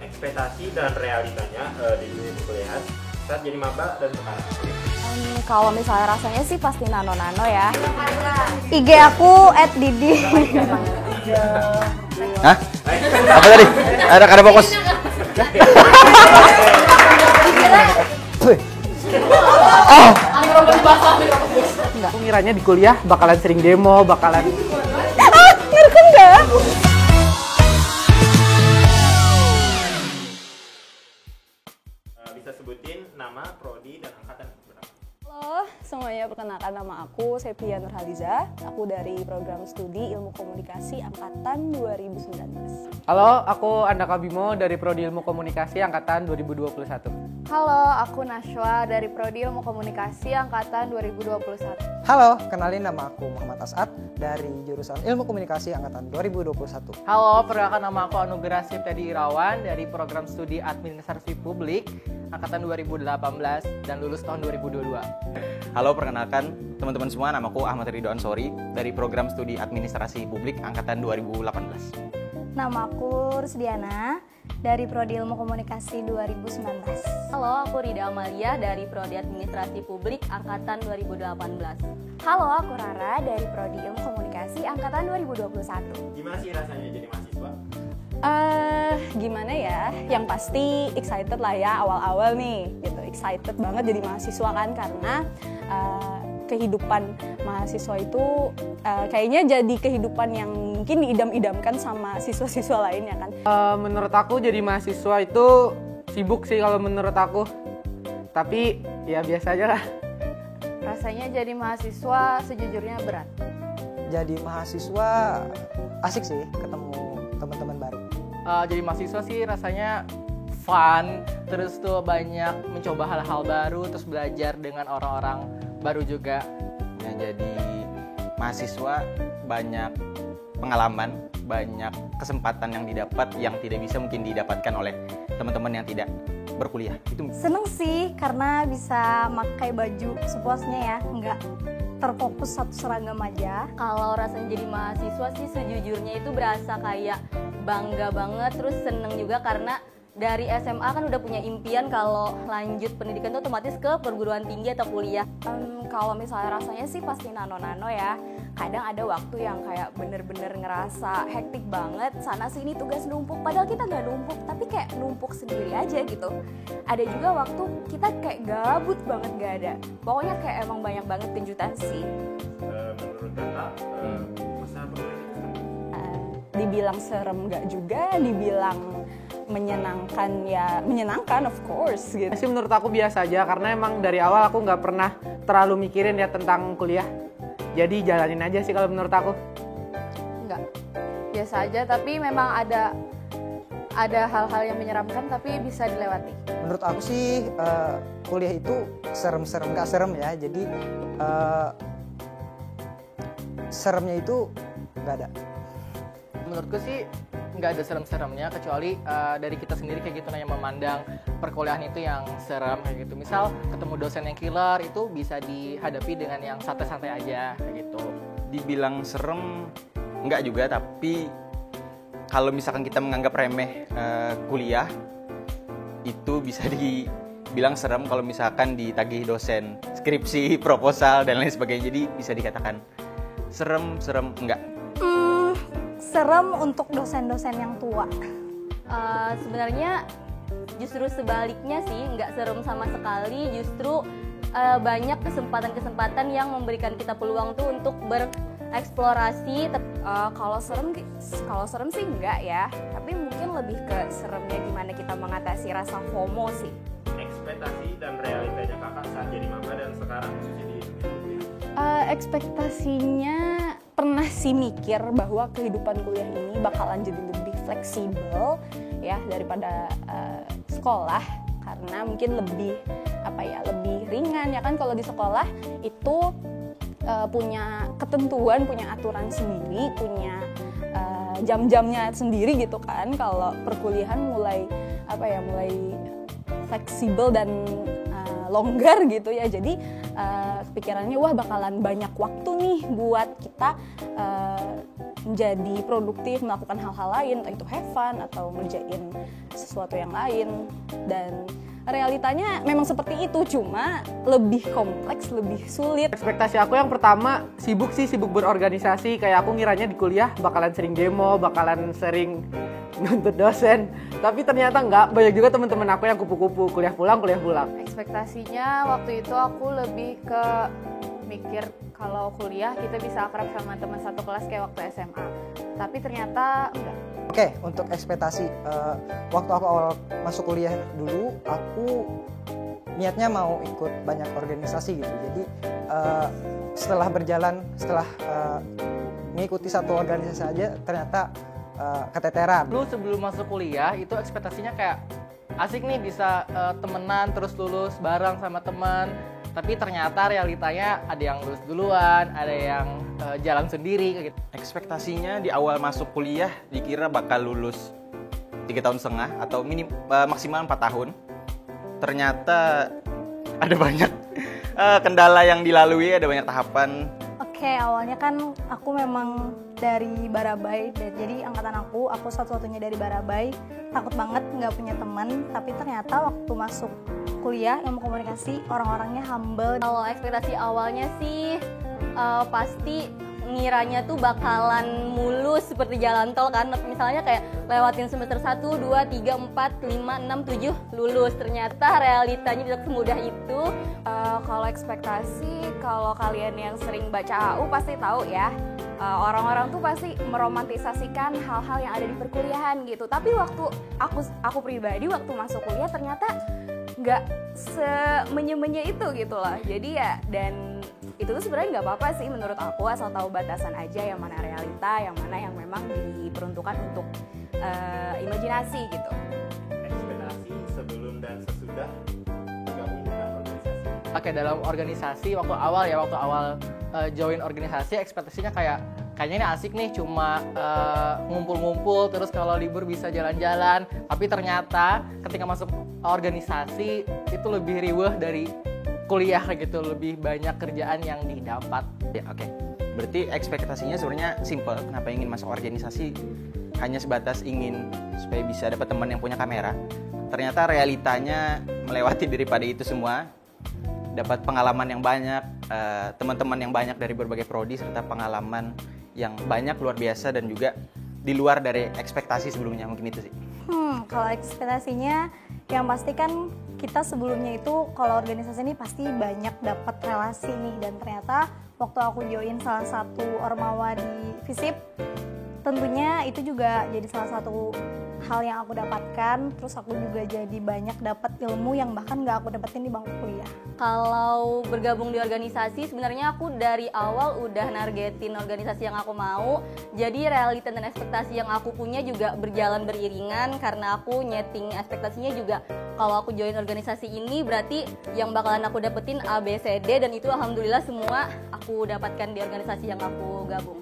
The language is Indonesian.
ekspektasi dan realitanya di dunia perkuliahan saat jadi maba dan sekarang. Kalau misalnya rasanya sih pasti nano-nano ya. IG aku @didi. Hah? Apa tadi? Ada fokus. Aku ngiranya di kuliah bakalan sering demo, bakalan Ngerekam nggak? Bisa sebutin nama, prodi, dan angkatan berapa? Halo semuanya, perkenalkan nama aku Sepia Nurhaliza. Aku dari program studi Ilmu Komunikasi angkatan 2019. Halo, aku Andaka Bimo dari Prodi Ilmu Komunikasi angkatan 2021. Halo, aku Nashwa dari Prodi Ilmu Komunikasi angkatan 2021. Halo, kenalin nama aku Muhammad As'ad dari jurusan Ilmu Komunikasi angkatan 2021. Halo, perkenalkan nama aku Anugerah Septiadi Irawan dari program studi Administrasi Publik angkatan 2018 dan lulus tahun 2022. Halo, perkenalkan teman-teman semua, namaku Ahmad Ridho Ansori dari program studi Administrasi Publik angkatan 2018. Namaku Rusdiana dari Prodi Ilmu Komunikasi 2019. Halo, aku Rida Amalia dari Prodi Administrasi Publik angkatan 2018. Halo, aku Rara dari Prodi Ilmu Komunikasi angkatan 2021. Gimana sih rasanya jadi mahasiswa? Gimana ya? Yang pasti excited lah ya awal-awal nih, gitu. Excited banget jadi mahasiswa kan karena kehidupan mahasiswa itu kayaknya jadi kehidupan yang mungkin diidam-idamkan sama siswa-siswa lainnya kan. Menurut aku jadi mahasiswa itu sibuk sih kalau menurut aku. Tapi ya biasa aja lah. Rasanya jadi mahasiswa sejujurnya berat. Jadi mahasiswa asik sih ketemu teman-teman baru. Jadi mahasiswa sih rasanya fun, terus tuh banyak mencoba hal-hal baru, terus belajar dengan orang-orang baru juga. Yang jadi mahasiswa banyak pengalaman, banyak kesempatan yang didapat yang tidak bisa mungkin didapatkan oleh teman-teman yang tidak berkuliah. Itu Seneng sih karena bisa pakai baju sepuasnya ya, nggak terfokus satu seragam aja. Kalau rasanya jadi mahasiswa sih sejujurnya itu berasa kayak bangga banget, terus seneng juga karena dari SMA kan udah punya impian kalau lanjut pendidikan itu otomatis ke perguruan tinggi atau kuliah. Kalau misalnya rasanya sih pasti nano-nano ya. Kadang ada waktu yang kayak bener-bener ngerasa hektik banget, sana sini tugas numpuk, padahal kita nggak numpuk, tapi kayak numpuk sendiri aja gitu. Ada juga waktu kita kayak gabut banget gak ada. Pokoknya kayak emang banyak banget kejutan sih. Menurut kakak, masa perkuliahan itu Dibilang serem nggak juga, dibilang menyenangkan ya menyenangkan of course gitu. Sih menurut aku biasa aja karena emang dari awal aku nggak pernah terlalu mikirin ya tentang kuliah. Jadi jalanin aja sih kalau menurut aku. Enggak, biasa aja, tapi memang ada hal-hal yang menyeramkan tapi bisa dilewati. Menurut aku sih kuliah itu serem-serem, nggak serem ya. Jadi seremnya itu nggak ada. Menurutku sih nggak ada serem-seremnya kecuali dari kita sendiri kayak gitu yang memandang perkuliahan itu yang serem kayak gitu. Misal ketemu dosen yang killer itu bisa dihadapi dengan yang santai-santai aja kayak gitu. dibilang serem enggak juga, tapi kalau misalkan kita menganggap remeh kuliah itu bisa dibilang serem kalau misalkan ditagih dosen skripsi, proposal dan lain sebagainya. Jadi bisa dikatakan serem enggak. Serem untuk dosen-dosen yang tua. Sebenarnya justru sebaliknya sih, nggak serem sama sekali, justru banyak kesempatan-kesempatan yang memberikan kita peluang tuh untuk bereksplorasi. Kalau serem sih enggak ya, tapi mungkin lebih ke seremnya gimana kita mengatasi rasa FOMO sih. ekspektasi dan realitanya kakak saat jadi maba dan sekarang khususnya di dunia perkuliahan? Ekspektasinya pernah sih mikir bahwa kehidupan kuliah ini bakalan jadi lebih fleksibel ya daripada sekolah, karena mungkin lebih lebih ringan ya kan. Kalau di sekolah itu punya ketentuan, punya aturan sendiri, punya jam-jamnya sendiri gitu kan. Kalau perkuliahan mulai fleksibel dan longgar gitu ya. Jadi pikirannya wah bakalan banyak waktu nih buat kita menjadi produktif, melakukan hal-hal lain, entah itu have fun atau ngerjain sesuatu yang lain. Dan realitanya memang seperti itu, cuma lebih kompleks, lebih sulit. Ekspektasi aku yang pertama sibuk berorganisasi. Kayak aku ngiranya di kuliah bakalan sering demo, bakalan sering nuntut dosen. Tapi ternyata enggak, banyak juga teman-teman aku yang kupu-kupu, kuliah pulang. Ekspektasinya waktu itu aku lebih ke mikir kalau kuliah kita bisa akrab sama teman satu kelas kayak waktu SMA. Tapi ternyata enggak. Oke, untuk ekspektasi waktu aku awal masuk kuliah dulu, aku niatnya mau ikut banyak organisasi gitu. Jadi setelah mengikuti satu organisasi aja, ternyata keteteran. Dulu sebelum masuk kuliah itu ekspektasinya kayak asik nih bisa temenan terus lulus bareng sama teman. Tapi ternyata realitanya ada yang lulus duluan, ada yang jalan sendiri gitu. Ekspektasinya di awal masuk kuliah dikira bakal lulus 3,5 tahun atau maksimal 4 tahun. Ternyata ada banyak kendala yang dilalui, ada banyak tahapan. Oke, awalnya kan aku memang dari Barabai, dan jadi angkatan aku satu-satunya dari Barabai, takut banget nggak punya teman. Tapi ternyata waktu masuk kuliah ilmu komunikasi, orang-orangnya humble. Kalau ekspektasi awalnya sih pasti ngiranya tuh bakalan mulus seperti jalan tol kan. Misalnya kayak lewatin semester 1, 2, 3, 4, 5, 6, 7 lulus. Ternyata realitanya tidak semudah itu. Kalau ekspektasi, kalau kalian yang sering baca AU pasti tahu ya, orang-orang tuh pasti meromantisasikan hal-hal yang ada di perkuliahan gitu. Tapi waktu aku pribadi waktu masuk kuliah ternyata nggak semenye-menye itu gitu loh. Jadi ya, dan itu tuh sebenarnya nggak apa-apa sih menurut aku, asal tahu batasan aja yang mana realita, yang mana yang memang diperuntukkan untuk imajinasi gitu. Ekspektasi sebelum dan sesudah gabung dengan organisasi. Oke, dalam organisasi waktu awal join organisasi, ekspektasinya kayaknya ini asik nih, cuma ngumpul-ngumpul terus kalau libur bisa jalan-jalan. Tapi ternyata ketika masuk organisasi itu lebih riweh dari kuliah gitu, lebih banyak kerjaan yang didapat. Ya, oke. Berarti ekspektasinya sebenarnya simple. Kenapa ingin masuk organisasi? Hanya sebatas ingin supaya bisa dapat teman yang punya kamera. Ternyata realitanya melewati daripada itu semua. Dapat pengalaman yang banyak, teman-teman yang banyak dari berbagai prodi, serta pengalaman yang banyak luar biasa dan juga di luar dari ekspektasi sebelumnya. Mungkin itu sih. Kalau ekspektasinya yang pasti kan kita sebelumnya itu kalau organisasi ini pasti banyak dapat relasi nih, dan ternyata waktu aku join salah satu ormawa di FISIP, tentunya itu juga jadi salah satu hal yang aku dapatkan. Terus aku juga jadi banyak dapat ilmu yang bahkan nggak aku dapetin di bangku kuliah. Kalau bergabung di organisasi, sebenarnya aku dari awal udah nargetin organisasi yang aku mau. Jadi realita dan ekspektasi yang aku punya juga berjalan beriringan, karena aku nyeting ekspektasinya juga kalau aku join organisasi ini berarti yang bakalan aku dapetin A, B, C, D, dan itu alhamdulillah semua aku dapatkan di organisasi yang aku gabung.